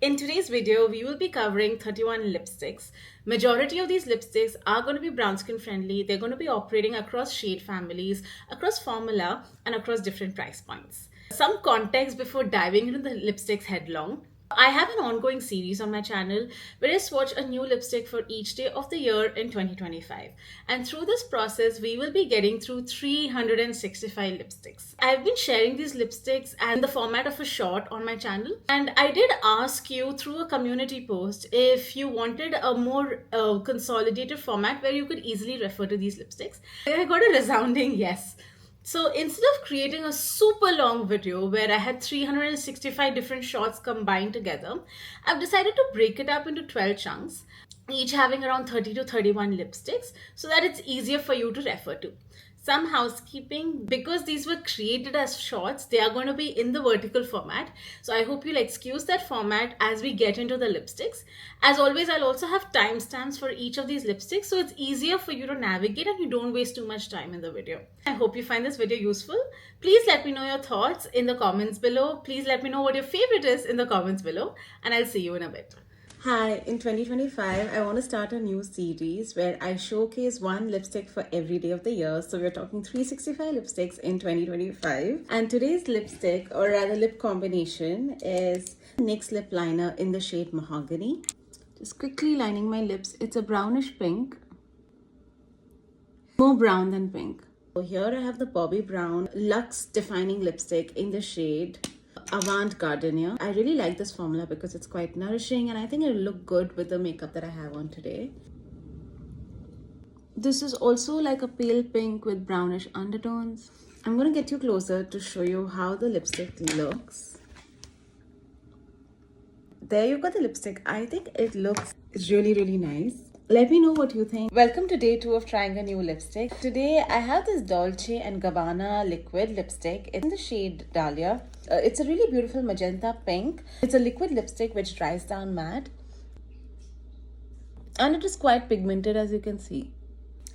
In today's video, we will be covering 31 lipsticks. Majority of these lipsticks are going to be brown skin friendly. They're going to be operating across shade families, across formula, and across different price points. Some context before diving into the lipsticks headlong. I have an ongoing series on my channel where I swatch a new lipstick for each day of the year in 2025. And through this process, we will be getting through 365 lipsticks. I've been sharing these lipsticks and the format of a short on my channel. And I did ask you through a community post if you wanted a more consolidated format where you could easily refer to these lipsticks. I got a resounding yes. So instead of creating a super long video where I had 365 different shots combined together, I've decided to break it up into 12 chunks, each having around 30 to 31 lipsticks so that it's easier for you to refer to. Some housekeeping, because these were created as shorts, they are going to be in the vertical format. So I hope you'll excuse that format as we get into the lipsticks. As always, I'll also have timestamps for each of these lipsticks so it's easier for you to navigate and you don't waste too much time in the video. I hope you find this video useful. Please let me know your thoughts in the comments below. Please let me know what your favorite is in the comments below, and I'll see you in a bit. Hi, in 2025, I want to start a new series where I showcase one lipstick for every day of the year. So we're talking 365 lipsticks in 2025. And today's lipstick, or rather lip combination, is NYX lip liner in the shade Mahogany. Just quickly lining my lips. It's a brownish pink. More brown than pink. So here I have the Bobbi Brown Luxe Defining Lipstick in the shade Avant Gardenia. I really like this formula because it's quite nourishing and I think it'll look good with the makeup that I have on today. This is also like a pale pink with brownish undertones. I'm going to get you closer to show you how the lipstick looks. There you got the lipstick. I think it looks really nice. Let me know what you think. Welcome to day 2 of trying a new lipstick. Today I have this Dolce and Gabbana liquid lipstick. It's in the shade Dahlia. It's a really beautiful magenta pink. It's a liquid lipstick which dries down matte. And it is quite pigmented, as you can see.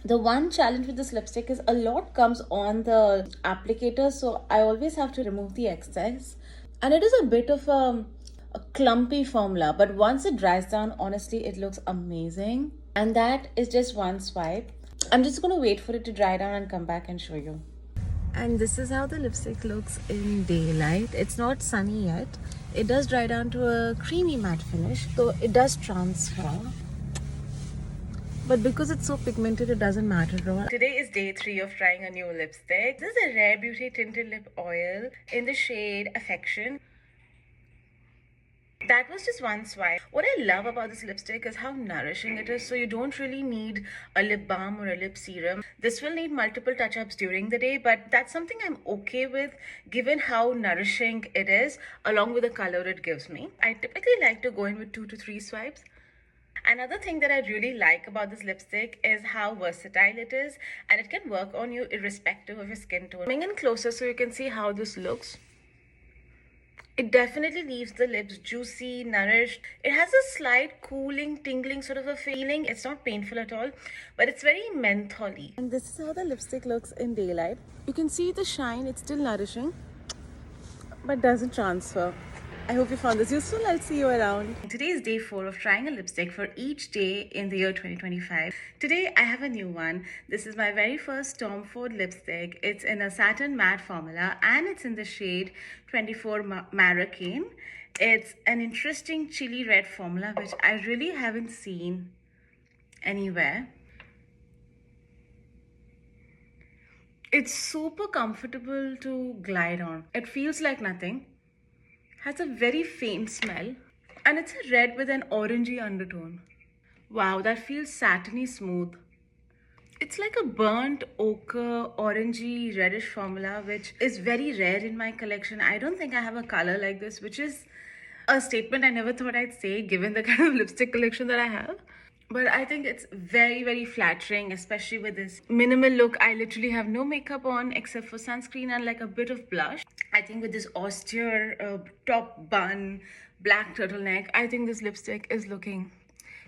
The one challenge with this lipstick is a lot comes on the applicator, so I always have to remove the excess. And it is a bit of a clumpy formula, but once it dries down, honestly, it looks amazing. And that is just one swipe. I'm just going to wait for it to dry down and come back and show you. And this is how the lipstick looks in daylight. It's not sunny yet. It does dry down to a creamy matte finish, so it does transfer. But because it's so pigmented, it doesn't matter at all. Today is day 3 of trying a new lipstick. This is a Rare Beauty Tinted Lip Oil in the shade Affection. That was just one swipe. What I love about this lipstick is how nourishing it is. So you don't really need a lip balm or a lip serum. This will need multiple touch-ups during the day, but that's something I'm okay with given how nourishing it is along with the color it gives me. I typically like to go in with 2 to 3 swipes. Another thing that I really like about this lipstick is how versatile it is, and it can work on you irrespective of your skin tone. Coming in closer so you can see how this looks. It definitely leaves the lips juicy, nourished. It has a slight cooling, tingling sort of a feeling. It's not painful at all, but it's very mentholy. And this is how the lipstick looks in daylight. You can see the shine. It's still nourishing, but doesn't transfer. I hope you found this useful. I'll see you around. Today is day 4 of trying a lipstick for each day in the year 2025. Today I have a new one. This is my very first Tom Ford lipstick. It's in a satin matte formula and it's in the shade 24 Marocain. It's an interesting chili red formula which I really haven't seen anywhere. It's super comfortable to glide on. It feels like nothing. Has a very faint smell, and it's a red with an orangey undertone. Wow, that feels satiny smooth. It's like a burnt ochre orangey reddish formula which is very rare in my collection. I don't think I have a color like this, which is a statement I never thought I'd say given the kind of lipstick collection that I have. But I think it's very flattering, especially with this minimal look. I literally have no makeup on except for sunscreen and like a bit of blush. I think with this austere top bun, black turtleneck, I think this lipstick is looking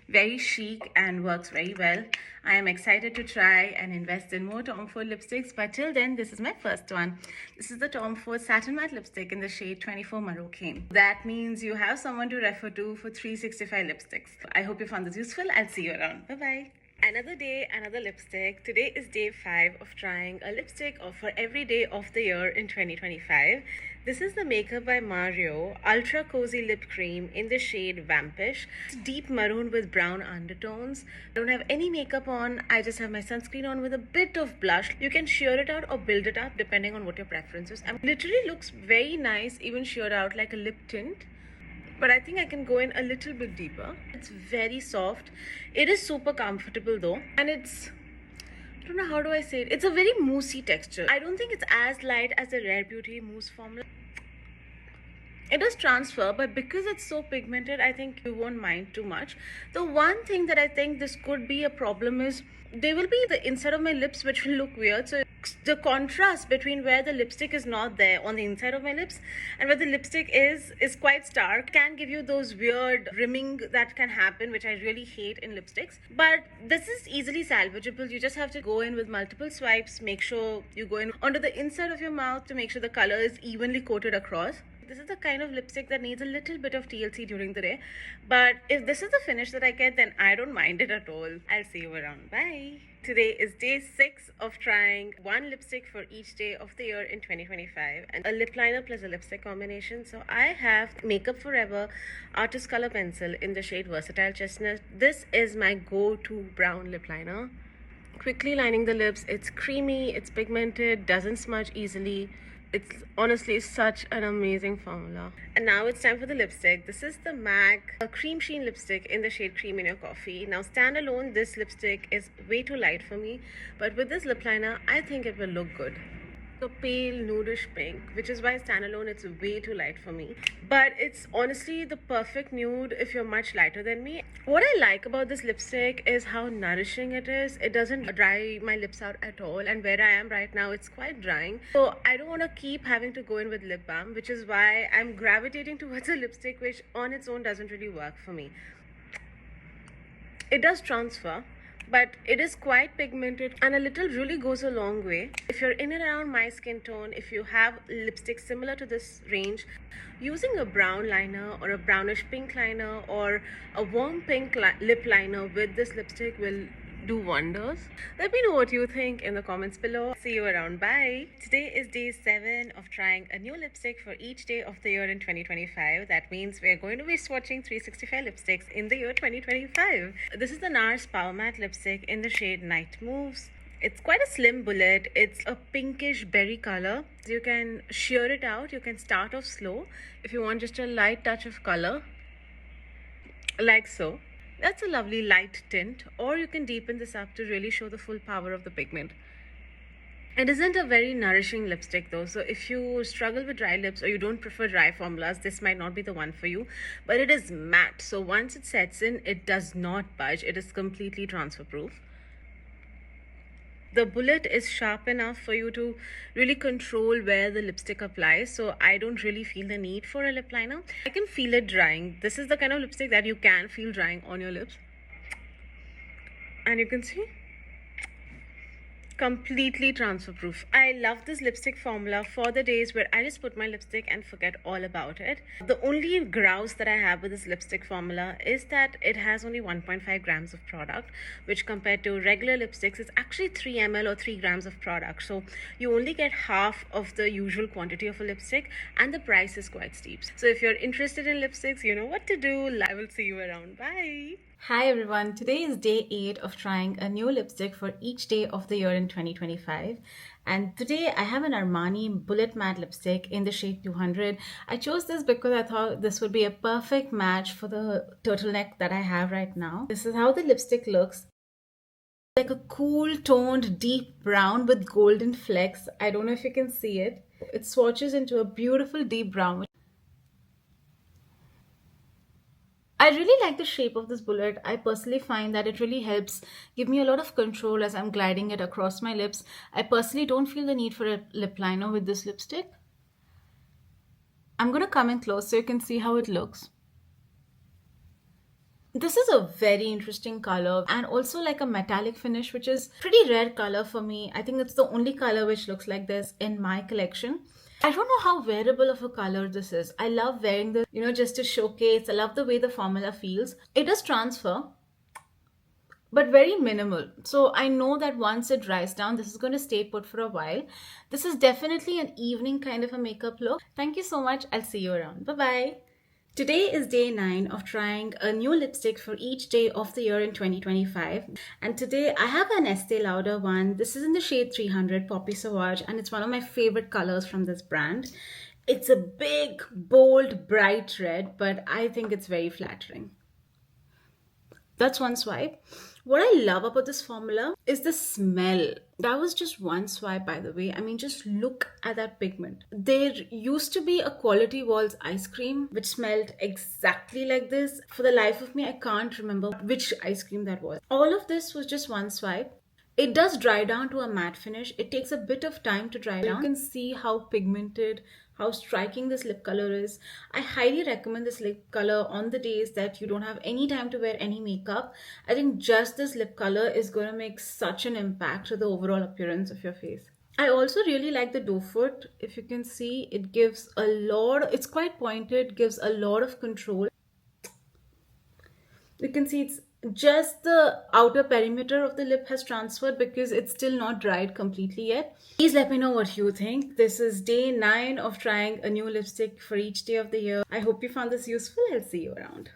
very chic and works very well. I am excited to try and invest in more Tom Ford lipsticks, but till then, this is my first one. This is the Tom Ford Satin Matte Lipstick in the shade 24 Marocain. That means you have someone to refer to for 365 lipsticks. I hope you found this useful. I'll see you around. Bye-bye. Another day, another lipstick. Today is day 5 of trying a lipstick for every day of the year in 2025. This is the Makeup by Mario Ultra Cozy Lip Cream in the shade Vampish. It's deep maroon with brown undertones. I don't have any makeup on. I just have my sunscreen on with a bit of blush. You can sheer it out or build it up depending on what your preference is. It literally looks very nice, even sheered out like a lip tint. But I think I can go in a little bit deeper. It's very soft. It is super comfortable though. And I don't know how do I say it. It's a very moussey texture. I don't think it's as light as the Rare Beauty mousse formula. It does transfer, but because it's so pigmented, I think you won't mind too much. The one thing that I think this could be a problem is there will be the inside of my lips which will look weird. So the contrast between where the lipstick is not there on the inside of my lips and where the lipstick is quite stark. Can give you those weird rimming that can happen, which I really hate in lipsticks. But this is easily salvageable. You just have to go in with multiple swipes. Make sure you go in onto the inside of your mouth to make sure the color is evenly coated across. This is the kind of lipstick that needs a little bit of TLC during the day. But if this is the finish that I get, then I don't mind it at all. I'll see you around. Bye. Today is day 6 of trying one lipstick for each day of the year in 2025. And a lip liner plus a lipstick combination. So I have Makeup Forever Artist Color Pencil in the shade Versatile Chestnut. This is my go-to brown lip liner. Quickly lining the lips. It's creamy, it's pigmented, doesn't smudge easily. It's honestly such an amazing formula. And now it's time for the lipstick. This is the MAC Cream Sheen lipstick in the shade Cream in Your Coffee. Now standalone, this lipstick is way too light for me. But with this lip liner, I think it will look good. A pale nudish pink, which is why standalone it's way too light for me, but it's honestly the perfect nude if you're much lighter than me. What I like about this lipstick is how nourishing it is. It doesn't dry my lips out at all, and where I am right now it's quite drying, so I don't want to keep having to go in with lip balm, which is why I'm gravitating towards a lipstick which on its own doesn't really work for me. It does transfer, but it is quite pigmented, and a little really goes a long way. If you're in and around my skin tone, if you have lipstick similar to this range, using a brown liner or a brownish pink liner or a warm pink lip liner with this lipstick will do wonders. Let me know what you think in the comments below. See you around. Bye. Today is day 7 of trying a new lipstick for each day of the year in 2025. That means we're going to be swatching 365 lipsticks in the year 2025. This is the NARS Powermatte lipstick in the shade Night Moves. It's quite a slim bullet. It's a pinkish berry color. You can sheer it out. You can start off slow if you want just a light touch of color, like so. That's a lovely light tint, or you can deepen this up to really show the full power of the pigment. It isn't a very nourishing lipstick though, so if you struggle with dry lips or you don't prefer dry formulas, this might not be the one for you. But it is matte, so once it sets in, it does not budge. It is completely transfer proof. The bullet is sharp enough for you to really control where the lipstick applies, so I don't really feel the need for a lip liner. I can feel it drying. This is the kind of lipstick that you can feel drying on your lips. And you can see, completely transfer proof. I love this lipstick formula for the days where I just put my lipstick and forget all about it. The only grouse that I have with this lipstick formula is that it has only 1.5 grams of product, which compared to regular lipsticks is actually 3 ml or 3 grams of product. So you only get half of the usual quantity of a lipstick, and the price is quite steep. So if you're interested in lipsticks, you know what to do. I will see you around. Bye. Hi everyone, today is day 8 of trying a new lipstick for each day of the year in 2025, and today I have an Armani Bullet Matte lipstick in the shade 200. I chose this because I thought this would be a perfect match for the turtleneck that I have right now. This is how the lipstick looks. Like a cool toned deep brown with golden flecks. I don't know if you can see it. It swatches into a beautiful deep brown. I really like the shape of this bullet. I personally find that it really helps give me a lot of control as I'm gliding it across my lips. I personally don't feel the need for a lip liner with this lipstick. I'm going to come in close so you can see how it looks. This is a very interesting color and also like a metallic finish, which is pretty rare color for me. I think it's the only color which looks like this in my collection. I don't know how wearable of a color this is. I love wearing this, just to showcase. I love the way the formula feels. It does transfer, but very minimal. So I know that once it dries down, this is going to stay put for a while. This is definitely an evening kind of a makeup look. Thank you so much. I'll see you around. Bye bye. Today is day 9 of trying a new lipstick for each day of the year in 2025. And today I have an Estée Lauder one. This is in the shade 300 Poppy Savauge, and it's one of my favorite colors from this brand. It's a big, bold, bright red, but I think it's very flattering. That's one swipe. What I love about this formula is the smell. That was just one swipe, by the way. I mean, just look at that pigment. There used to be a Quality Walls ice cream which smelled exactly like this. For the life of me, I can't remember which ice cream that was. All of this was just one swipe. It does dry down to a matte finish. It takes a bit of time to dry down. You can see how pigmented, how striking this lip color is. I highly recommend this lip color on the days that you don't have any time to wear any makeup. I think just this lip color is going to make such an impact to the overall appearance of your face. I also really like the doe foot. If you can see, it gives a lot, it's quite pointed, gives a lot of control. You can see it's just the outer perimeter of the lip has transferred because it's still not dried completely yet. Please let me know what you think. This is day 9 of trying a new lipstick for each day of the year. I hope you found this useful. I'll see you around.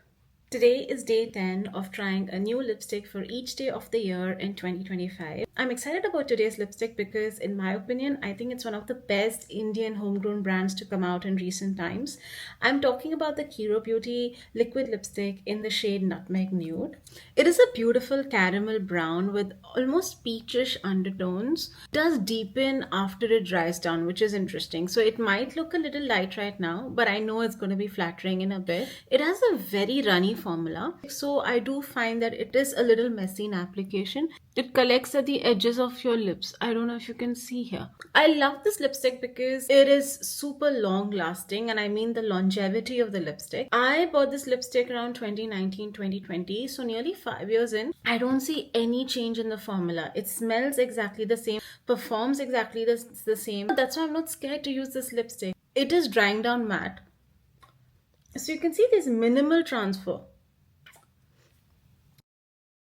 Today is day 10 of trying a new lipstick for each day of the year in 2025. I'm excited about today's lipstick because, in my opinion, I think it's one of the best Indian homegrown brands to come out in recent times. I'm talking about the Kiro Beauty liquid lipstick in the shade Nutmeg Nude. It is a beautiful caramel brown with almost peachish undertones. It does deepen after it dries down, which is interesting. So it might look a little light right now, but I know it's going to be flattering in a bit. It has a very runny formula, so I do find that it is a little messy in application. It collects at the edges of your lips. I don't know if you can see here. I love this lipstick because it is super long lasting, and I mean the longevity of the lipstick. I bought this lipstick around 2019 2020, so nearly 5 years in. I don't see any change in the formula. It smells exactly the same, performs exactly the same. That's why I'm not scared to use this lipstick. It is drying down matte. So you can see there's minimal transfer.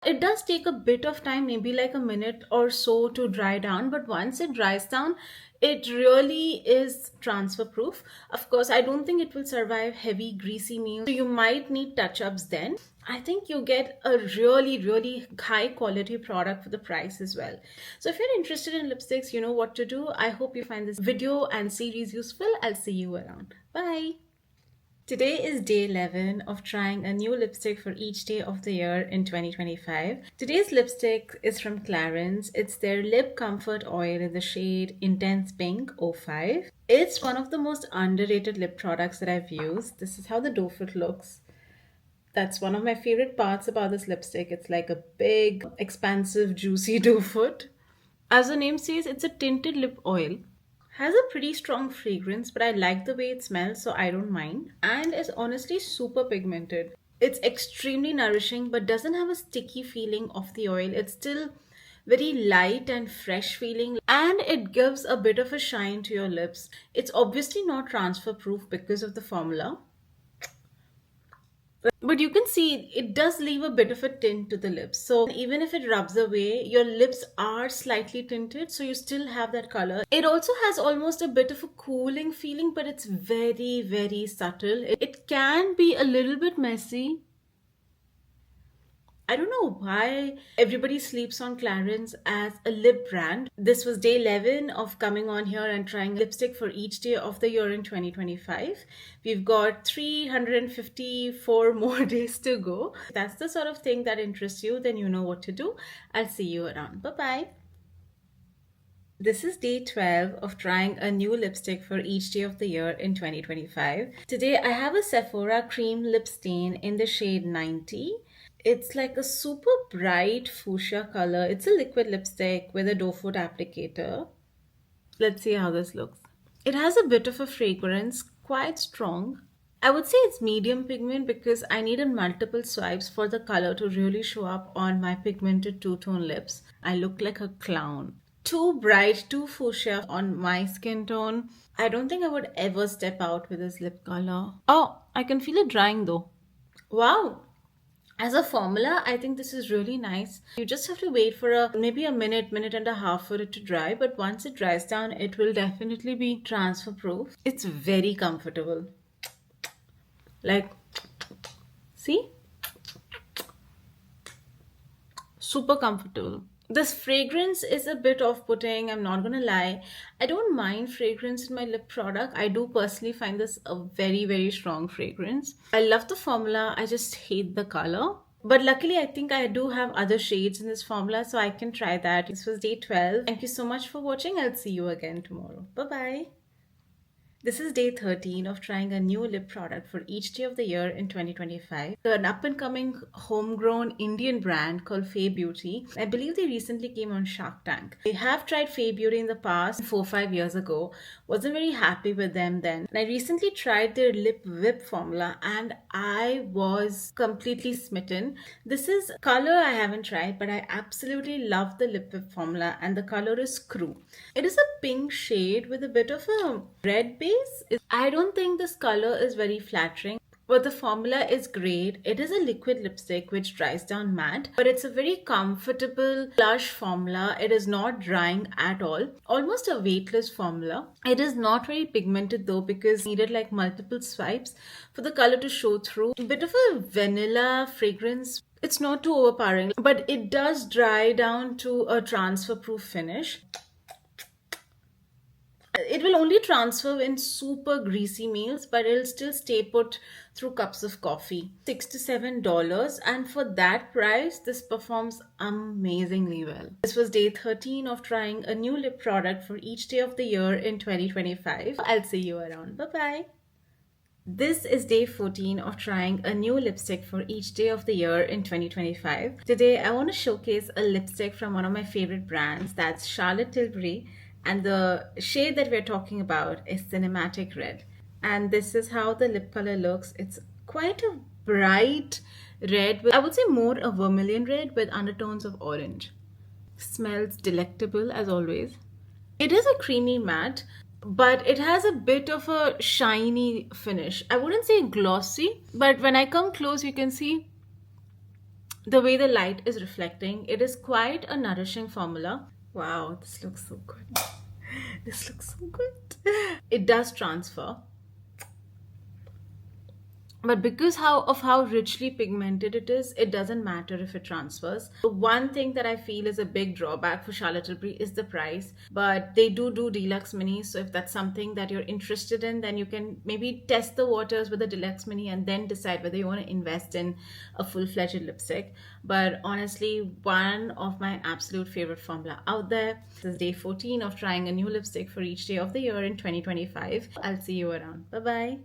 It does take a bit of time, maybe like a minute or so to dry down, but once it dries down, it really is transfer proof. Of course, I don't think it will survive heavy greasy meals, so you might need touch-ups then. I think you get a really high quality product for the price as well. So if you're interested in lipsticks, you know what to do. I hope you find this video and series useful. I'll see you around. Bye. Today is day 11 of trying a new lipstick for each day of the year in 2025. Today's lipstick is from Clarins. It's their Lip Comfort Oil in the shade Intense Pink 05. It's one of the most underrated lip products that I've used. This is how the doe foot looks. That's one of my favorite parts about this lipstick. It's like a big, expansive, juicy doe foot. As the name says, it's a tinted lip oil. Has a pretty strong fragrance, but I like the way it smells, so I don't mind. And it's honestly super pigmented. It's extremely nourishing, but doesn't have a sticky feeling of the oil. It's still very light and fresh feeling, and it gives a bit of a shine to your lips. It's obviously not transfer proof because of the formula. But you can see it does leave a bit of a tint to the lips. So even if it rubs away, your lips are slightly tinted, so you still have that color. It also has almost a bit of a cooling feeling, but it's very subtle. It can be a little bit messy. I don't know why everybody sleeps on Clarins as a lip brand. This was day 11 of coming on here and trying lipstick for each day of the year in 2025. We've got 354 more days to go. If that's the sort of thing that interests you, then you know what to do. I'll see you around. Bye-bye. This is day 12 of trying a new lipstick for each day of the year in 2025. Today I have a Sephora Cream Lip Stain in the shade 90. It's like a super bright fuchsia color. It's a liquid lipstick with a doe foot applicator. Let's see how this looks. It has a bit of a fragrance, quite strong. I would say it's medium pigment because I needed multiple swipes for the color to really show up on my pigmented two-tone lips. I look like a clown. Too bright, too fuchsia on my skin tone. I don't think I would ever step out with this lip color. Oh, I can feel it drying though. Wow. As a formula, I think this is really nice. You just have to wait for maybe a minute and a half for it to dry. But once it dries down, it will definitely be transfer proof. It's very comfortable. Like, see? Super comfortable. This fragrance is a bit off-putting, I'm not gonna lie. I don't mind fragrance in my lip product. I do personally find this a very, very strong fragrance. I love the formula, I just hate the color. But luckily, I think I do have other shades in this formula, so I can try that. This was day 12. Thank you so much for watching. I'll see you again tomorrow. Bye-bye. This is day 13 of trying a new lip product for each day of the year in 2025. An up-and-coming homegrown Indian brand called Fwee Beauty. I believe they recently came on Shark Tank. I have tried Fwee Beauty in the past, 4-5 years ago. Wasn't very happy with them then. And I recently tried their Lip Whip formula and I was completely smitten. This is color I haven't tried, but I absolutely love the Lip Whip formula and the color is Crew. It is a pink shade with a bit of a red base. I don't think this color is very flattering, but the formula is great. It is a liquid lipstick which dries down matte, but it's a very comfortable blush formula. It is not drying at all. Almost a weightless formula. It is not very pigmented though because needed like multiple swipes for the color to show through. A bit of a vanilla fragrance. It's not too overpowering, but it does dry down to a transfer proof finish. It will only transfer in super greasy meals, but it'll still stay put through cups of coffee. $6 to $7, and for that price, this performs amazingly well. This was day 13 of trying a new lip product for each day of the year in 2025. I'll see you around. Bye-bye. This is day 14 of trying a new lipstick for each day of the year in 2025. Today, I want to showcase a lipstick from one of my favorite brands, that's Charlotte Tilbury. And the shade that we're talking about is Cinematic Red. And this is how the lip color looks. It's quite a bright red, I would say more a vermilion red with undertones of orange. Smells delectable as always. It is a creamy matte, but it has a bit of a shiny finish. I wouldn't say glossy, but when I come close, you can see the way the light is reflecting. It is quite a nourishing formula. Wow, this looks so good. This looks so good. It does transfer. But because of how richly pigmented it is, it doesn't matter if it transfers. The one thing that I feel is a big drawback for Charlotte Tilbury is the price. But they do deluxe minis. So if that's something that you're interested in, then you can maybe test the waters with a deluxe mini and then decide whether you want to invest in a full-fledged lipstick. But honestly, one of my absolute favorite formula out there. This is day 14 of trying a new lipstick for each day of the year in 2025. I'll see you around. Bye-bye.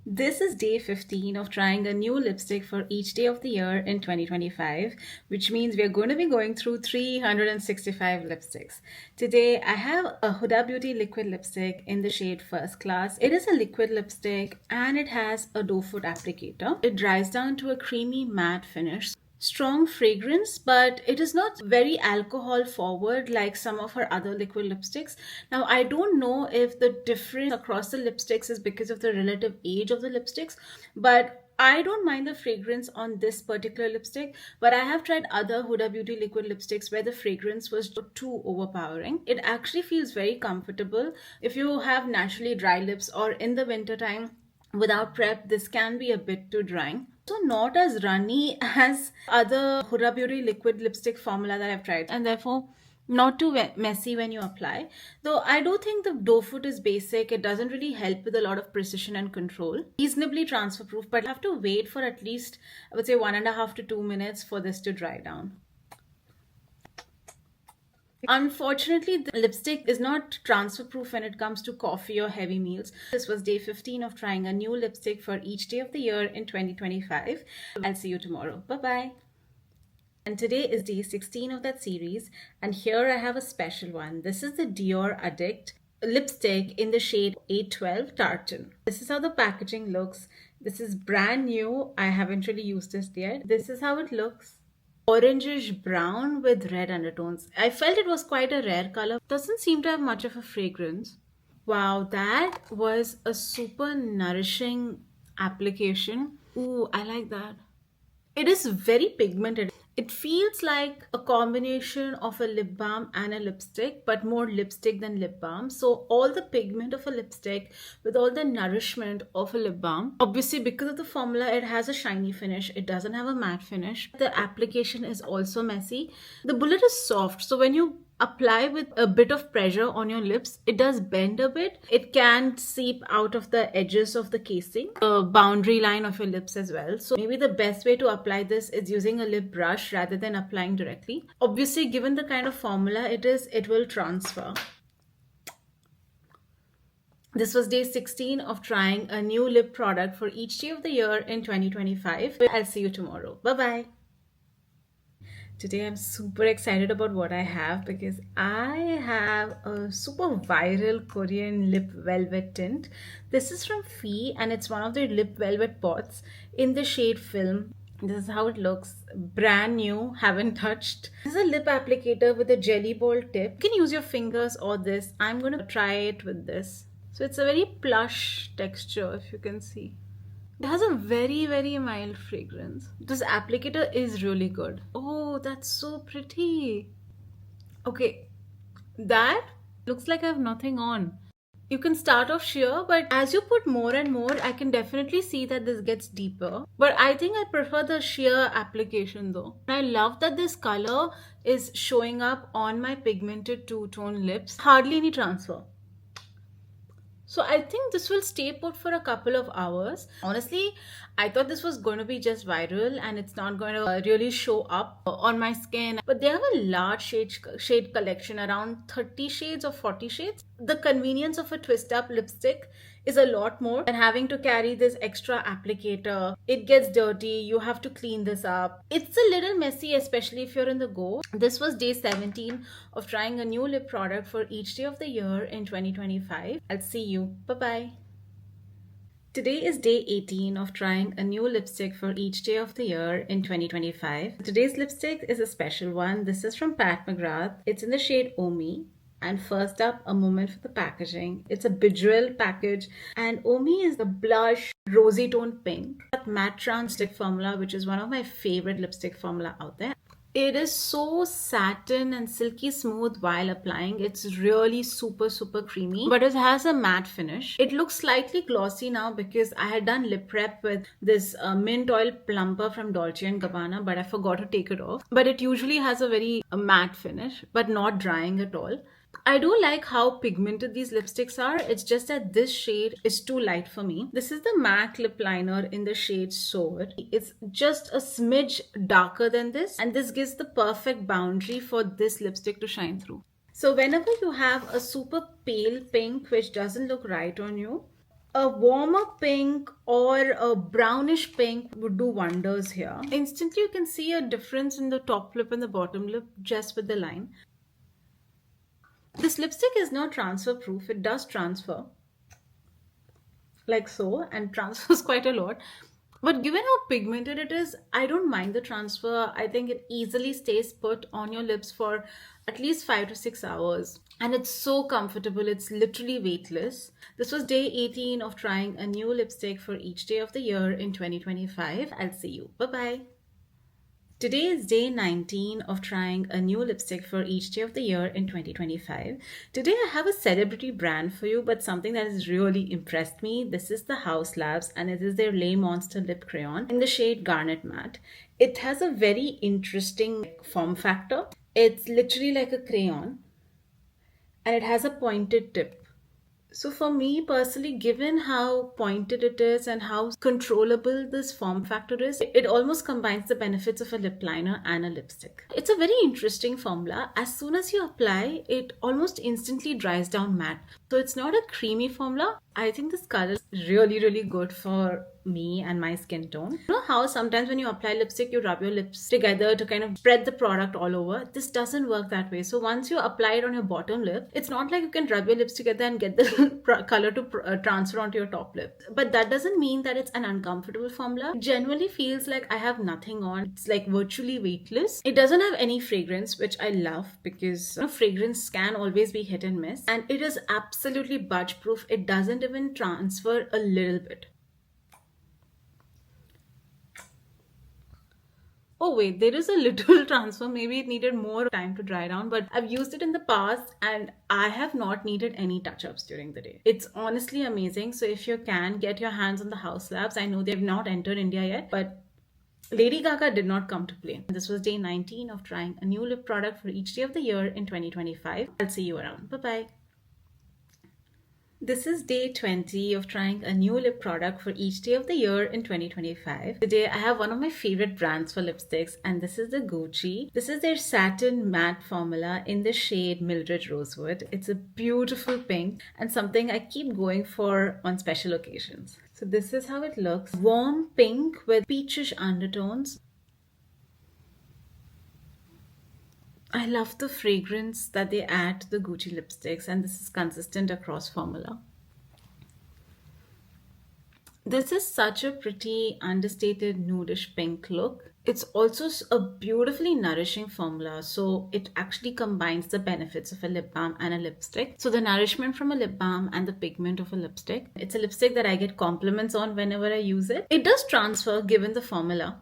This is day 15 of trying a new lipstick for each day of the year in 2025, which means we are going to be going through 365 lipsticks. Today, I have a Huda Beauty liquid lipstick in the shade First Class. It is a liquid lipstick and it has a doe foot applicator. It dries down to a creamy matte finish. Strong fragrance, but it is not very alcohol forward like some of her other liquid lipsticks. Now, I don't know if the difference across the lipsticks is because of the relative age of the lipsticks, but I don't mind the fragrance on this particular lipstick, but I have tried other Huda Beauty liquid lipsticks where the fragrance was too overpowering. It actually feels very comfortable. If you have naturally dry lips or in the winter time without prep, this can be a bit too drying. So not as runny as other Huda Beauty liquid lipstick formula that I've tried, and therefore not too messy when you apply. Though I do think the doe foot is basic. It doesn't really help with a lot of precision and control. Reasonably transfer proof, but I have to wait for at least, I would say 1.5 to 2 minutes for this to dry down. Unfortunately, the lipstick is not transfer proof when it comes to coffee or heavy meals. This was day 15 of trying a new lipstick for each day of the year in 2025. I'll see you tomorrow. Bye-bye. And today is day 16 of that series, and here I have a special one. This is the Dior Addict lipstick in the shade 812 Tartan. This is how the packaging looks. This is brand new. I haven't really used this yet. This is how it looks. Orangish brown with red undertones. I felt it was quite a rare color. Doesn't seem to have much of a fragrance. Wow, that was a super nourishing application. Ooh, I like that. It is very pigmented. It feels like a combination of a lip balm and a lipstick, but more lipstick than lip balm. So, all the pigment of a lipstick with all the nourishment of a lip balm. Obviously, because of the formula, it has a shiny finish. It doesn't have a matte finish. The application is also messy. The bullet is soft. So, when you apply with a bit of pressure on your lips, it does bend a bit. It can seep out of the edges of the casing, the boundary line of your lips as well. So maybe the best way to apply this is using a lip brush rather than applying directly. Obviously, given the kind of formula it is, it will transfer. This was day 16 of trying a new lip product for each day of the year in 2025. I'll see you tomorrow. Bye bye. Today I'm super excited about what I have because I have a super viral Korean lip velvet tint. This is from Fwee and it's one of their lip velvet pots in the shade Film. This is how it looks. Brand new, haven't touched. This is a lip applicator with a jelly ball tip. You can use your fingers or this. I'm going to try it with this. So it's a very plush texture, if you can see. It has a very mild fragrance. This applicator is really good. Oh, that's so pretty. Okay, that looks like I have nothing on. You can start off sheer, but as you put more and more, I can definitely see that this gets deeper. But I think I prefer the sheer application though. I love that this color is showing up on my pigmented two-tone lips. Hardly any transfer. So I think this will stay put for a couple of hours. Honestly, I thought this was going to be just viral and it's not going to really show up on my skin. But they have a large shade collection, around 30 shades or 40 shades. The convenience of a twist up lipstick is a lot more than having to carry this extra applicator. It gets dirty, you have to clean this up. It's a little messy, especially if you're in the go. This was day 17 of trying a new lip product for each day of the year in 2025. I'll see you. Bye-bye. Today is day 18 of trying a new lipstick for each day of the year in 2025. Today's lipstick is a special one. This is from Pat McGrath. It's in the shade Omi. And first up, a moment for the packaging. It's a bejeweled package and Omi is the blush rosy tone pink. That Mattetrance stick formula, which is one of my favorite lipstick formula out there. It is so satin and silky smooth while applying. It's really super creamy, but it has a matte finish. It looks slightly glossy now because I had done lip prep with this mint oil plumper from Dolce and Gabbana, but I forgot to take it off. But it usually has a very matte finish, but not drying at all. I do like how pigmented these lipsticks are. It's just that this shade is too light for me. This is the MAC lip liner in the shade Soar. It's just a smidge darker than this, and this gives the perfect boundary for this lipstick to shine through. So whenever you have a super pale pink which doesn't look right on you, a warmer pink or a brownish pink would do wonders here. Instantly you can see a difference in the top lip and the bottom lip just with the line. This lipstick is not transfer proof. It does transfer like so and transfers quite a lot. But given how pigmented it is, I don't mind the transfer. I think it easily stays put on your lips for at least 5 to 6 hours. And it's so comfortable. It's literally weightless. This was day 18 of trying a new lipstick for each day of the year in 2025. I'll see you. Bye-bye. Today is day 19 of trying a new lipstick for each day of the year in 2025. Today I have a celebrity brand for you, but something that has really impressed me. This is the Haus Labs and it is their Le Monster Lip Crayon in the shade Garnet Matte. It has a very interesting form factor. It's literally like a crayon and it has a pointed tip. So for me personally, given how pointed it is and how controllable this form factor is, it almost combines the benefits of a lip liner and a lipstick. It's a very interesting formula. As soon as you apply, it almost instantly dries down matte. So it's not a creamy formula. I think this color is really, really good for me and my skin tone. You know how sometimes when you apply lipstick, you rub your lips together to kind of spread the product all over? This doesn't work that way. So once you apply it on your bottom lip, it's not like you can rub your lips together and get the color to transfer onto your top lip. But that doesn't mean that it's an uncomfortable formula. It generally feels like I have nothing on. It's like virtually weightless. It doesn't have any fragrance, which I love because fragrance can always be hit and miss. And it is absolutely budge proof. It doesn't even transfer a little bit. Oh wait, there is a little transfer. Maybe it needed more time to dry down, but I've used it in the past and I have not needed any touch-ups during the day. It's honestly amazing. So if you can get your hands on the Haus labs, I know they've not entered India yet, but Lady Gaga did not come to play. This was day 19 of trying a new lip product for each day of the year in 2025. I'll see you around. Bye-bye. This is day 20 of trying a new lip product for each day of the year in 2025. Today I have one of my favorite brands for lipsticks, and this is the Gucci. This is their satin matte formula in the shade Mildred Rosewood. It's a beautiful pink and something I keep going for on special occasions. So this is how it looks. Warm pink with peachish undertones. I love the fragrance that they add to the Gucci lipsticks, and this is consistent across formula. This is such a pretty understated nudish pink look. It's also a beautifully nourishing formula, so it actually combines the benefits of a lip balm and a lipstick. So the nourishment from a lip balm and the pigment of a lipstick. It's a lipstick that I get compliments on whenever I use it. It does transfer given the formula.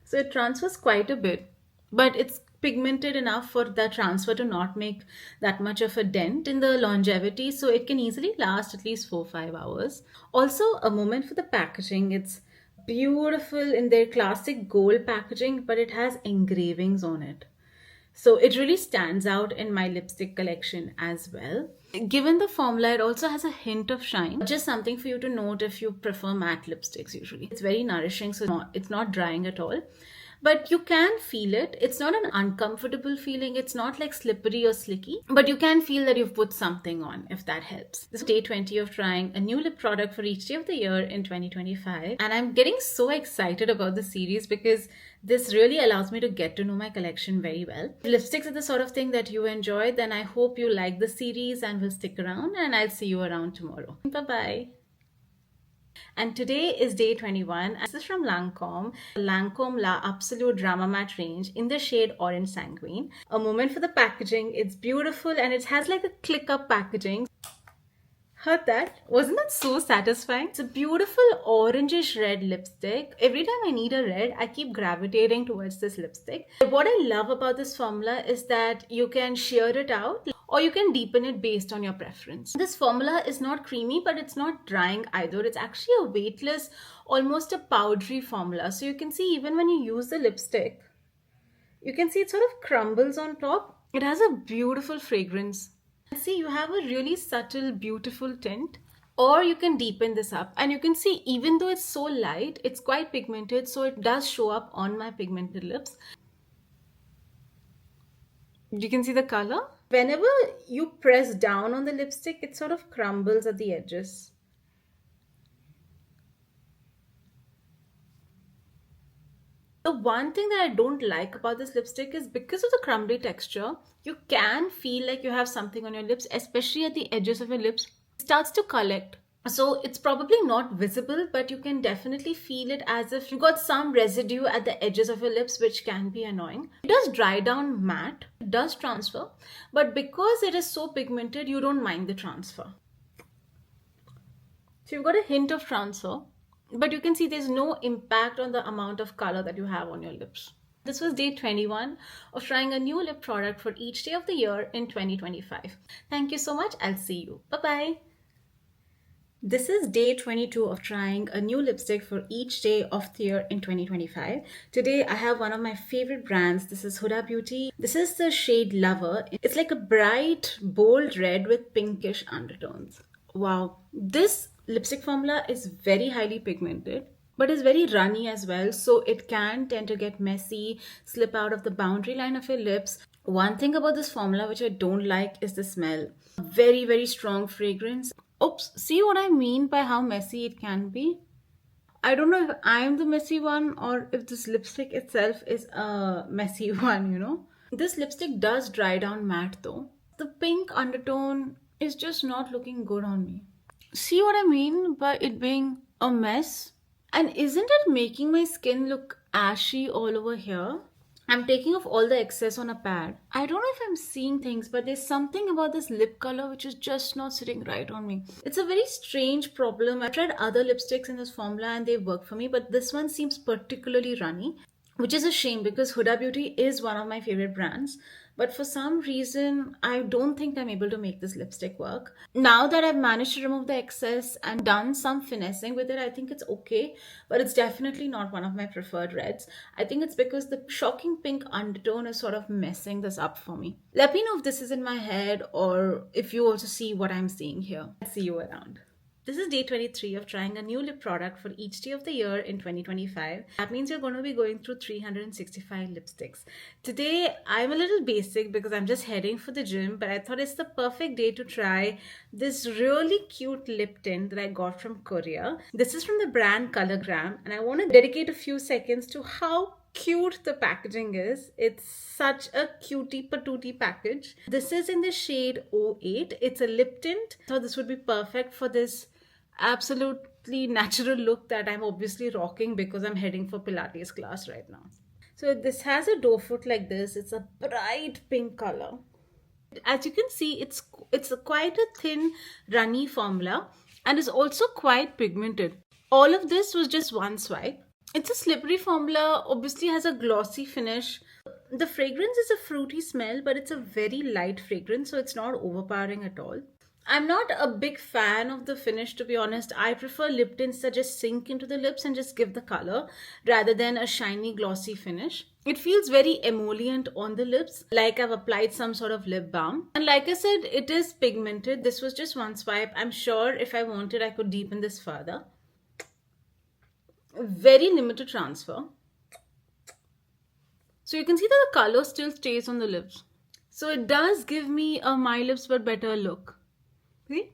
So it transfers quite a bit, but it's pigmented enough for the transfer to not make that much of a dent in the longevity, so it can easily last at least 4-5 hours. Also, a moment for the packaging. It's beautiful in their classic gold packaging, but it has engravings on it, so it really stands out in my lipstick collection as well. Given the formula, it also has a hint of shine. Just something for you to note if you prefer matte lipsticks usually. It's very nourishing, so it's not drying at all. But you can feel it. It's not an uncomfortable feeling. It's not like slippery or slicky. But you can feel that you've put something on, if that helps. This is day 20 of trying a new lip product for each day of the year in 2025. And I'm getting so excited about the series because this really allows me to get to know my collection very well. If lipsticks are the sort of thing that you enjoy, then I hope you like the series and will stick around. And I'll see you around tomorrow. Bye-bye. And today is day 21. This is from Lancome La Absolute Drama Matte range in the shade Orange Sanguine. A moment for the packaging. It's beautiful and it has like a click up packaging. Heard that? Wasn't that so satisfying? It's a beautiful orangish red lipstick. Every time I need a red, I keep gravitating towards this lipstick. What I love about this formula is that you can sheer it out or you can deepen it based on your preference. This formula is not creamy, but it's not drying either. It's actually a weightless, almost a powdery formula. So you can see even when you use the lipstick, you can see it sort of crumbles on top. It has a beautiful fragrance. See, you have a really subtle, beautiful tint. Or you can deepen this up. And you can see even though it's so light, it's quite pigmented. So it does show up on my pigmented lips. You can see the color. Whenever you press down on the lipstick, it sort of crumbles at the edges. The one thing that I don't like about this lipstick is because of the crumbly texture, you can feel like you have something on your lips, especially at the edges of your lips. It starts to collect. So it's probably not visible, but you can definitely feel it as if you got some residue at the edges of your lips, which can be annoying. It does dry down matte, it does transfer, but because it is so pigmented, you don't mind the transfer. So you've got a hint of transfer, but you can see there's no impact on the amount of color that you have on your lips. This was day 21 of trying a new lip product for each day of the year in 2025. Thank you so much. I'll see you. Bye-bye. This is day 22 of trying a new lipstick for each day of the year in 2025. Today I have one of my favorite brands. This is Huda Beauty. This is the shade Lover. It's like a bright, bold red with pinkish undertones. Wow. This lipstick formula is very highly pigmented, but is very runny as well. So it can tend to get messy, slip out of the boundary line of your lips. One thing about this formula which I don't like is the smell. Very, very strong fragrance. Oops, see what I mean by how messy it can be? I don't know if I'm the messy one or if this lipstick itself is a messy one. This lipstick does dry down matte though. The pink undertone is just not looking good on me. See what I mean by it being a mess? And isn't it making my skin look ashy all over here? I'm taking off all the excess on a pad. I don't know if I'm seeing things, but there's something about this lip color which is just not sitting right on me. It's a very strange problem. I've tried other lipsticks in this formula and they work for me, but this one seems particularly runny, which is a shame because Huda Beauty is one of my favorite brands. But for some reason, I don't think I'm able to make this lipstick work. Now that I've managed to remove the excess and done some finessing with it, I think it's okay. But it's definitely not one of my preferred reds. I think it's because the shocking pink undertone is sort of messing this up for me. Let me know if this is in my head or if you also see what I'm seeing here. I'll see you around. This is day 23 of trying a new lip product for each day of the year in 2025. That means you're going to be going through 365 lipsticks. Today, I'm a little basic because I'm just heading for the gym, but I thought it's the perfect day to try this really cute lip tint that I got from Korea. This is from the brand Colorgram, and I want to dedicate a few seconds to how cute the packaging is. It's such a cutie patootie package. This is in the shade 08. It's a lip tint. So this would be perfect for this absolutely natural look that I'm obviously rocking because I'm heading for Pilates class right now. So this has a doe foot like this. It's a bright pink color. As you can see, it's quite a thin, runny formula and is also quite pigmented. All of this was just one swipe. It's a slippery formula, obviously has a glossy finish. The fragrance is a fruity smell, but it's a very light fragrance, so it's not overpowering at all. I'm not a big fan of the finish, to be honest. I prefer lip tints that just sink into the lips and just give the color rather than a shiny glossy finish. It feels very emollient on the lips, like I've applied some sort of lip balm. And like I said, it is pigmented. This was just one swipe. I'm sure if I wanted, I could deepen this further. Very limited transfer. So you can see that the color still stays on the lips. So it does give me a my lips but better look. See?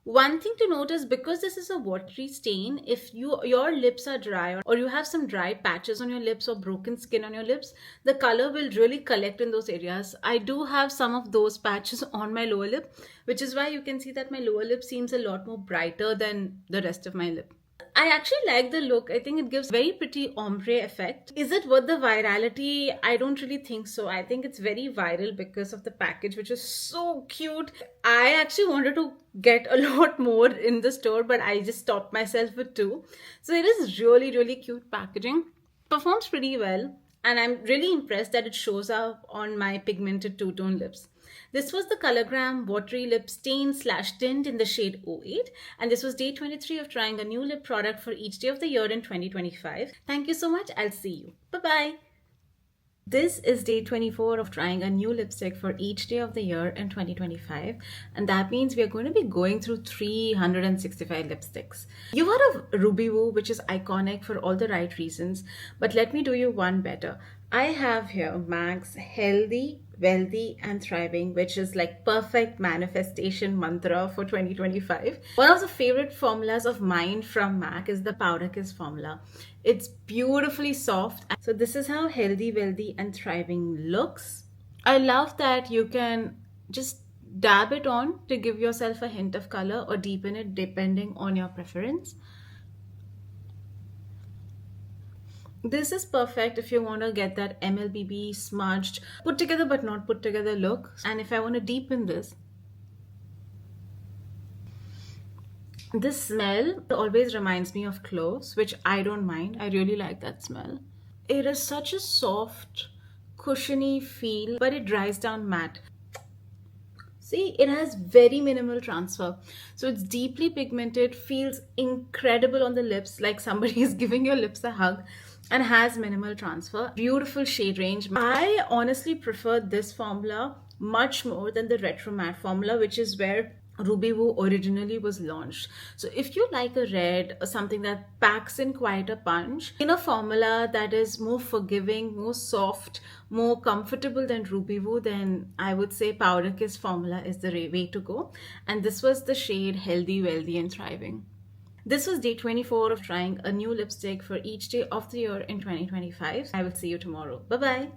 One thing to note is because this is a watery stain, if your lips are dry or you have some dry patches on your lips or broken skin on your lips, the color will really collect in those areas. I do have some of those patches on my lower lip, which is why you can see that my lower lip seems a lot more brighter than the rest of my lip. I actually like the look. I think it gives very pretty ombre effect. Is it worth the virality? I don't really think so. I think it's very viral because of the package, which is so cute. I actually wanted to get a lot more in the store, but I just stopped myself with 2. So it is really, really cute packaging. Performs pretty well. And I'm really impressed that it shows up on my pigmented two-tone lips. This was the Colorgram Watery Lip Stain / Tint in the shade 08. And this was day 23 of trying a new lip product for each day of the year in 2025. Thank you so much. I'll see you. Bye-bye. This is day 24 of trying a new lipstick for each day of the year in 2025. And that means we are going to be going through 365 lipsticks. You've heard of Ruby Woo, which is iconic for all the right reasons. But let me do you one better. I have here MAC's Healthy, Wealthy and Thriving, which is like perfect manifestation mantra for 2025. One of the favorite formulas of mine from MAC is the Powder Kiss formula. It's beautifully soft. So this is how Healthy, Wealthy and Thriving looks. I love that you can just dab it on to give yourself a hint of color or deepen it depending on your preference. This is perfect if you want to get that MLBB smudged, put together but not put together look. And if I want to deepen this smell always reminds me of cloves, which I don't mind. I really like that smell. It is such a soft, cushiony feel, but it dries down matte. See, it has very minimal transfer. So it's deeply pigmented, feels incredible on the lips, like somebody is giving your lips a hug, and has minimal transfer. Beautiful shade range. I honestly prefer this formula much more than the Retro Matte formula, which is where Ruby Woo originally was launched. So if you like a red or something that packs in quite a punch in a formula that is more forgiving, more soft, more comfortable than Ruby Woo, then I would say Powder Kiss formula is the way to go. And this was the shade Healthy, Wealthy and Thriving. This was day 24 of trying a new lipstick for each day of the year in 2025. I will see you tomorrow. Bye bye.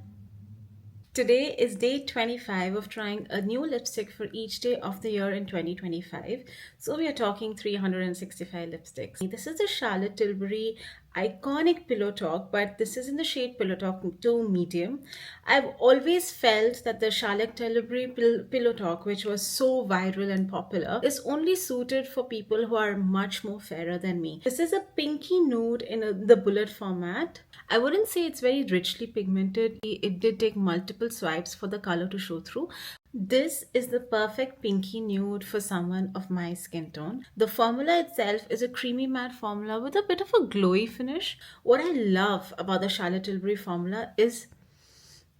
Today is day 25 of trying a new lipstick for each day of the year in 2025. So we are talking 365 lipsticks. This is the Charlotte Tilbury iconic Pillow Talk, but this is in the shade Pillow Talk 2 Medium. I've always felt that the Charlotte Tilbury Pillow Talk, which was so viral and popular, is only suited for people who are much more fairer than me. This is a pinky nude in the bullet format. I wouldn't say it's very richly pigmented. It did take multiple swipes for the color to show through. This is the perfect pinky nude for someone of my skin tone. The formula itself is a creamy matte formula with a bit of a glowy finish. What I love about the Charlotte Tilbury formula is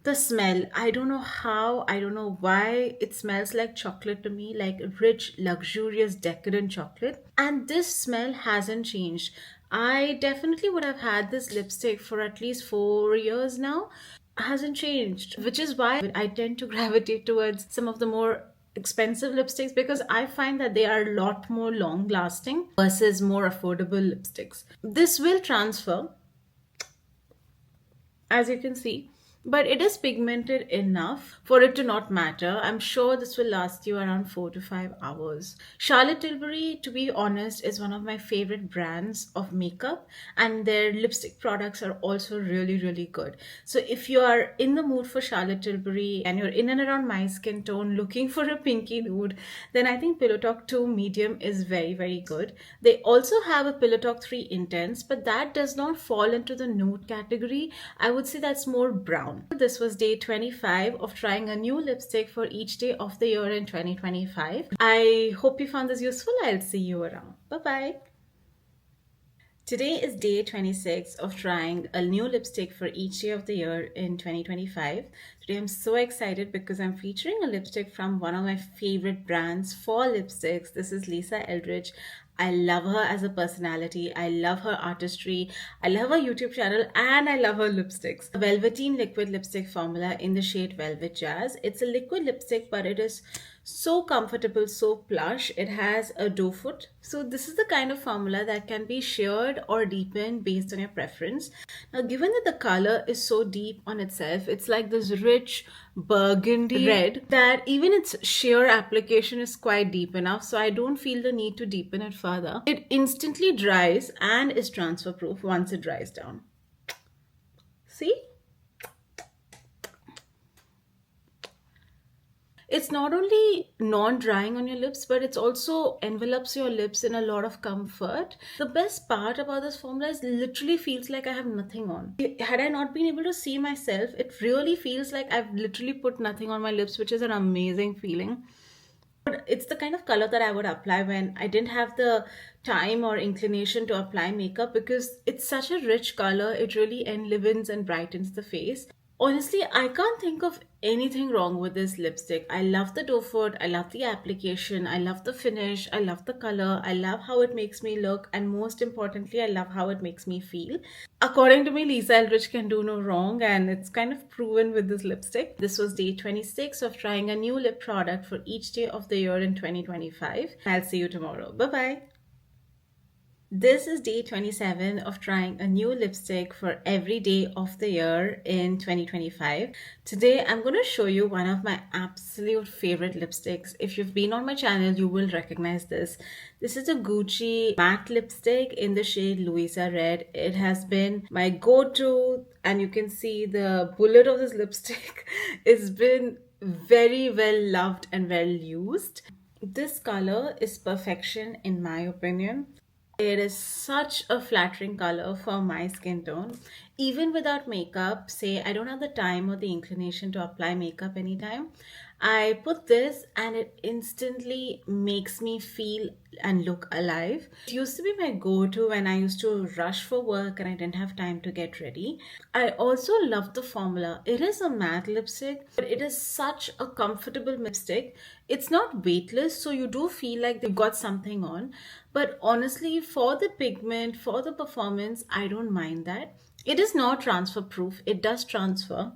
the smell. I don't know how, I don't know why, it smells like chocolate to me, like rich, luxurious, decadent chocolate. And this smell hasn't changed. I definitely would have had this lipstick for at least 4 years now. Hasn't changed, which is why I tend to gravitate towards some of the more expensive lipsticks, because I find that they are a lot more long lasting versus more affordable lipsticks. This will transfer, as you can see, but it is pigmented enough for it to not matter. I'm sure this will last you around 4 to 5 hours. Charlotte Tilbury, to be honest, is one of my favorite brands of makeup, and their lipstick products are also really, really good. So if you are in the mood for Charlotte Tilbury and you're in and around my skin tone looking for a pinky nude, then I think Pillow Talk 2 Medium is very, very good. They also have a Pillow Talk 3 Intense, but that does not fall into the nude category. I would say that's more brown. This was day 25 of trying a new lipstick for each day of the year in 2025. I hope you found this useful. I'll see you around. Bye bye. Today is day 26 of trying a new lipstick for each day of the year in 2025. Today I'm so excited because I'm featuring a lipstick from one of my favorite brands for lipsticks. This is Lisa Eldridge. I love her as a personality. I love her artistry. I love her YouTube channel, and I love her lipsticks. A Velveteen liquid lipstick formula in the shade Velvet Jazz. It's a liquid lipstick, but it is so comfortable, so plush. It has a doe foot. So this is the kind of formula that can be sheared or deepened based on your preference. Now, given that the color is so deep on itself, it's like this rich burgundy red, that even its sheer application is quite deep enough, so I don't feel the need to deepen it further. It instantly dries and is transfer proof once it dries down. See? It's not only non-drying on your lips, but it's also envelops your lips in a lot of comfort. The best part about this formula is literally feels like I have nothing on. Had I not been able to see myself, it really feels like I've literally put nothing on my lips, which is an amazing feeling. But it's the kind of color that I would apply when I didn't have the time or inclination to apply makeup, because it's such a rich color. It really enlivens and brightens the face. Honestly, I can't think of anything wrong with this lipstick. I love the doe foot, I love the application, I love the finish, I love the color, I love how it makes me look, and most importantly, I love how it makes me feel. According to me, Lisa Eldridge can do no wrong, and it's kind of proven with this lipstick. This was day 26 of trying a new lip product for each day of the year in 2025. I'll see you tomorrow. Bye bye. This is day 27 of trying a new lipstick for every day of the year in 2025. Today, I'm going to show you one of my absolute favorite lipsticks. If you've been on my channel, you will recognize this. This is a Gucci matte lipstick in the shade Louisa Red. It has been my go-to, and you can see the bullet of this lipstick has been very well loved and well used. This color is perfection in my opinion. It is such a flattering color for my skin tone. Even without makeup, say I don't have the time or the inclination to apply makeup anytime, I put this and it instantly makes me feel and look alive. It used to be my go-to when I used to rush for work and I didn't have time to get ready. I also love the formula. It is a matte lipstick, but it is such a comfortable lipstick. It's not weightless, so you do feel like they've got something on. But honestly, for the pigment, for the performance, I don't mind that. It is not transfer proof. It does transfer,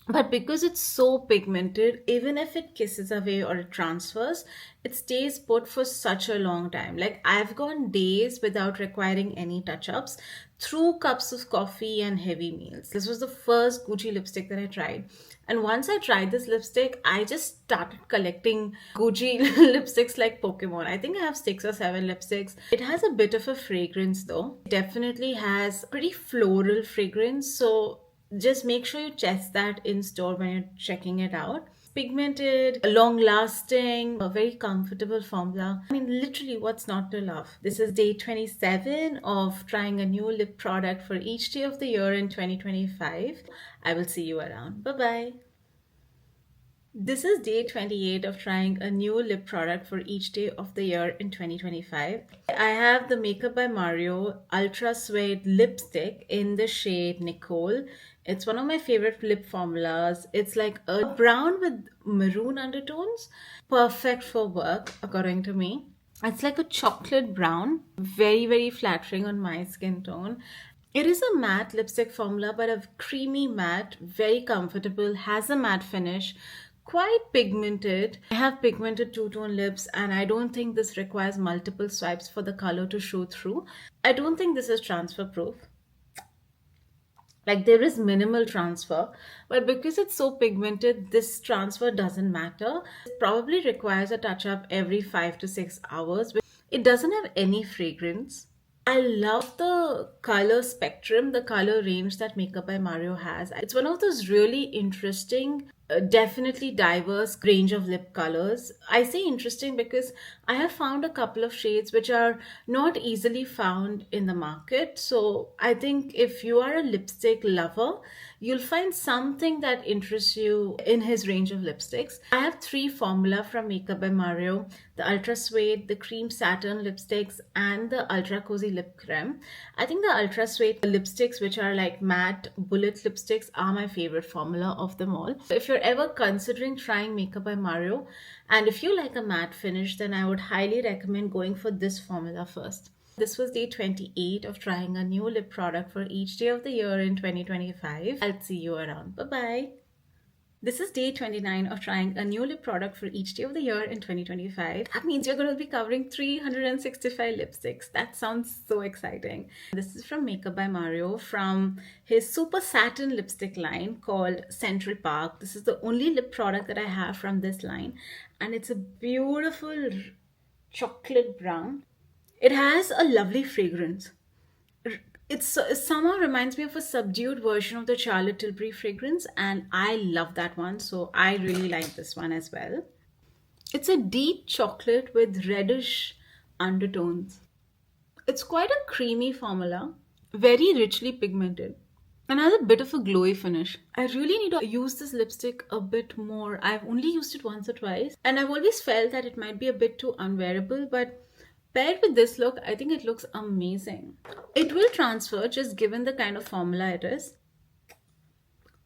but because it's so pigmented, even if it kisses away or it transfers, it stays put for such a long time. Like I've gone days without requiring any touch-ups through cups of coffee and heavy meals. This was the first Gucci lipstick that I tried. And once I tried this lipstick, I just started collecting Gucci lipsticks like Pokemon. I think I have 6 or 7 lipsticks. It has a bit of a fragrance though. It definitely has pretty floral fragrance. So just make sure you test that in store when you're checking it out. Pigmented, long lasting, a very comfortable formula. I mean, literally, what's not to love? This is day 27 of trying a new lip product for each day of the year in 2025. I will see you around. Bye bye. This is day 28 of trying a new lip product for each day of the year in 2025. I have the Makeup by Mario Ultra Suede lipstick in the shade Nicole. It's one of my favorite lip formulas. It's like a brown with maroon undertones. Perfect for work, according to me. It's like a chocolate brown, very, very flattering on my skin tone. It is a matte lipstick formula, but a creamy matte, very comfortable, has a matte finish, quite pigmented. I have pigmented two-tone lips, and I don't think this requires multiple swipes for the color to show through. I don't think this is transfer proof. Like there is minimal transfer, but because it's so pigmented, this transfer doesn't matter. It probably requires a touch up every 5 to 6 hours. It doesn't have any fragrance. I love the color spectrum, the color range that Makeup by Mario has. It's one of those really interesting, definitely diverse range of lip colors. I say interesting because I have found a couple of shades which are not easily found in the market. So I think if you are a lipstick lover, you'll find something that interests you in his range of lipsticks. I have 3 formula from Makeup by Mario: the Ultra Suede, the Cream Satin lipsticks, and the Ultra Cozy Lip Creme. I think the Ultra Suede lipsticks, which are like matte bullet lipsticks, are my favorite formula of them all. If you're ever considering trying Makeup by Mario, and if you like a matte finish, then I would highly recommend going for this formula first. This was day 28 of trying a new lip product for each day of the year in 2025. I'll see you around. Bye bye. This is day 29 of trying a new lip product for each day of the year in 2025. That means you're going to be covering 365 lipsticks. That sounds so exciting. This is from Makeup by Mario from his super satin lipstick line called Central Park. This is the only lip product that I have from this line, and it's a beautiful chocolate brown. It has a lovely fragrance. It somehow reminds me of a subdued version of the Charlotte Tilbury fragrance, and I love that one, so I really like this one as well. It's a deep chocolate with reddish undertones. It's quite a creamy formula, very richly pigmented, and has a bit of a glowy finish. I really need to use this lipstick a bit more. I've only used it once or twice, and I've always felt that it might be a bit too unwearable, but paired with this look, I think it looks amazing. It will transfer just given the kind of formula it is.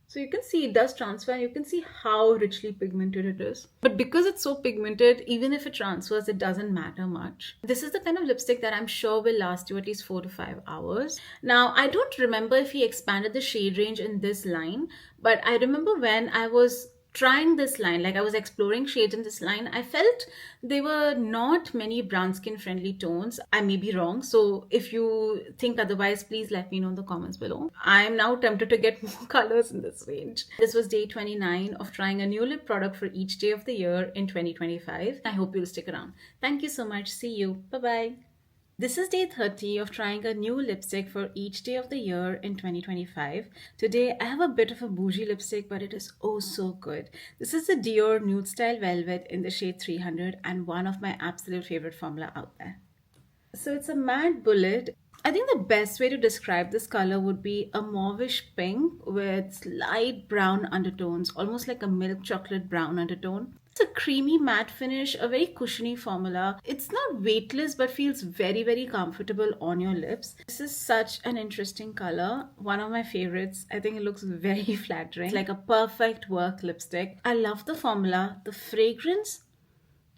So you can see it does transfer, and you can see how richly pigmented it is. But because it's so pigmented, even if it transfers, it doesn't matter much. This is the kind of lipstick that I'm sure will last you at least 4 to 5 hours. Now, I don't remember if he expanded the shade range in this line, but I remember when I was trying this line, like I was exploring shades in this line, I felt there were not many brown skin friendly tones. I may be wrong, so if you think otherwise, please let me know in the comments below. I'm now tempted to get more colors in this range. This was day 29 of trying a new lip product for each day of the year in 2025. I hope you'll stick around. Thank you so much. See you. Bye bye. This is day 30 of trying a new lipstick for each day of the year in 2025. Today, I have a bit of a bougie lipstick, but it is oh so good. This is the Dior Nude Style Velvet in the shade 300, and one of my absolute favorite formula out there. So it's a matte bullet. I think the best way to describe this color would be a mauvish pink with slight brown undertones, almost like a milk chocolate brown undertone. It's a creamy matte finish, a very cushiony formula. It's not weightless but feels very, very comfortable on your lips. This is such an interesting color. One of my favorites. I think it looks very flattering. It's like a perfect work lipstick. I love the formula. The fragrance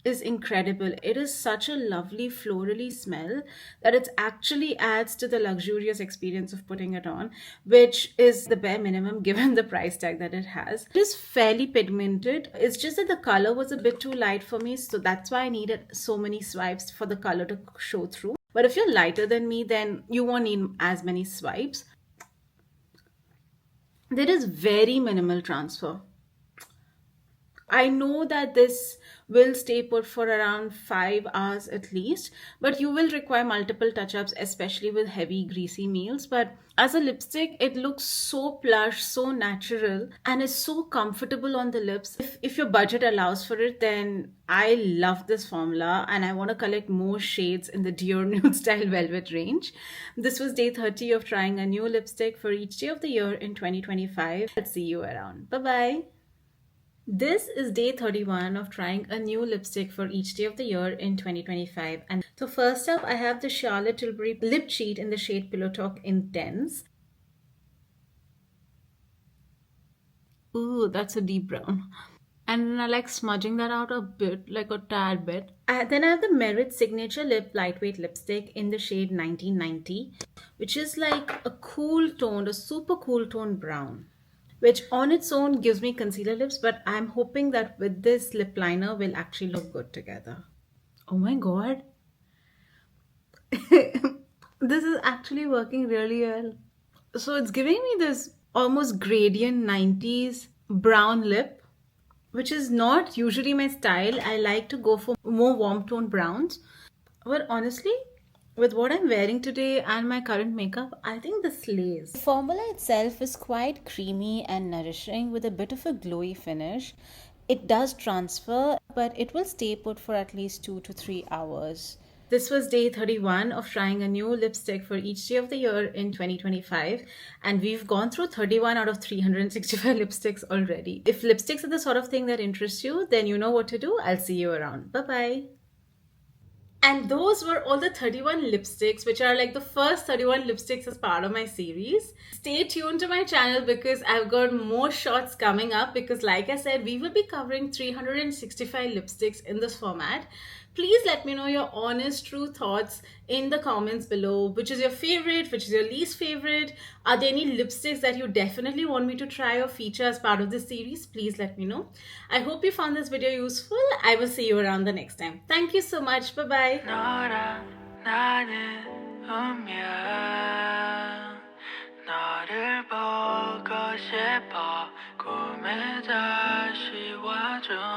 is incredible. It is such a lovely florally smell that it actually adds to the luxurious experience of putting it on, which is the bare minimum given the price tag that it has. It is fairly pigmented. It's just that the color was a bit too light for me, so that's why I needed so many swipes for the color to show through. But if you're lighter than me, then you won't need as many swipes. There is very minimal transfer. I know that this will stay put for around 5 hours at least, but you will require multiple touch-ups, especially with heavy greasy meals. But as a lipstick, it looks so plush, so natural, and is so comfortable on the lips. If your budget allows for it, then I love this formula and I want to collect more shades in the Dior Nude Style Velvet range. This was day 30 of trying a new lipstick for each day of the year in 2025. I'll see you around. Bye-bye. This is day 31 of trying a new lipstick for each day of the year in 2025. And so first up, I have the Charlotte Tilbury Lip Cheat in the shade Pillow Talk Intense. Ooh, that's a deep brown. And I like smudging that out a bit, like a tad bit. Then I have the Merit Signature Lip Lightweight Lipstick in the shade 1990, which is like a cool toned, a super cool toned brown, which on its own gives me concealer lips, but I'm hoping that with this lip liner will actually look good together. Oh my god. This is actually working really well. So it's giving me this almost gradient 90s brown lip, which is not usually my style. I like to go for more warm tone browns. But honestly, with what I'm wearing today and my current makeup, I think this slays. The formula itself is quite creamy and nourishing with a bit of a glowy finish. It does transfer, but it will stay put for at least 2 to 3 hours. This was day 31 of trying a new lipstick for each day of the year in 2025, and we've gone through 31 out of 365 lipsticks already. If lipsticks are the sort of thing that interests you, then you know what to do. I'll see you around. Bye-bye. And those were all the 31 lipsticks, which are like the first 31 lipsticks as part of my series. Stay tuned to my channel because I've got more shots coming up, because like I said, we will be covering 365 lipsticks in this format. Please let me know your honest, true thoughts in the comments below. Which is your favorite? Which is your least favorite? Are there any lipsticks that you definitely want me to try or feature as part of this series? Please let me know. I hope you found this video useful. I will see you around the next time. Thank you so much. Bye-bye. 너를 보고 싶어 꿈에 다시 와줘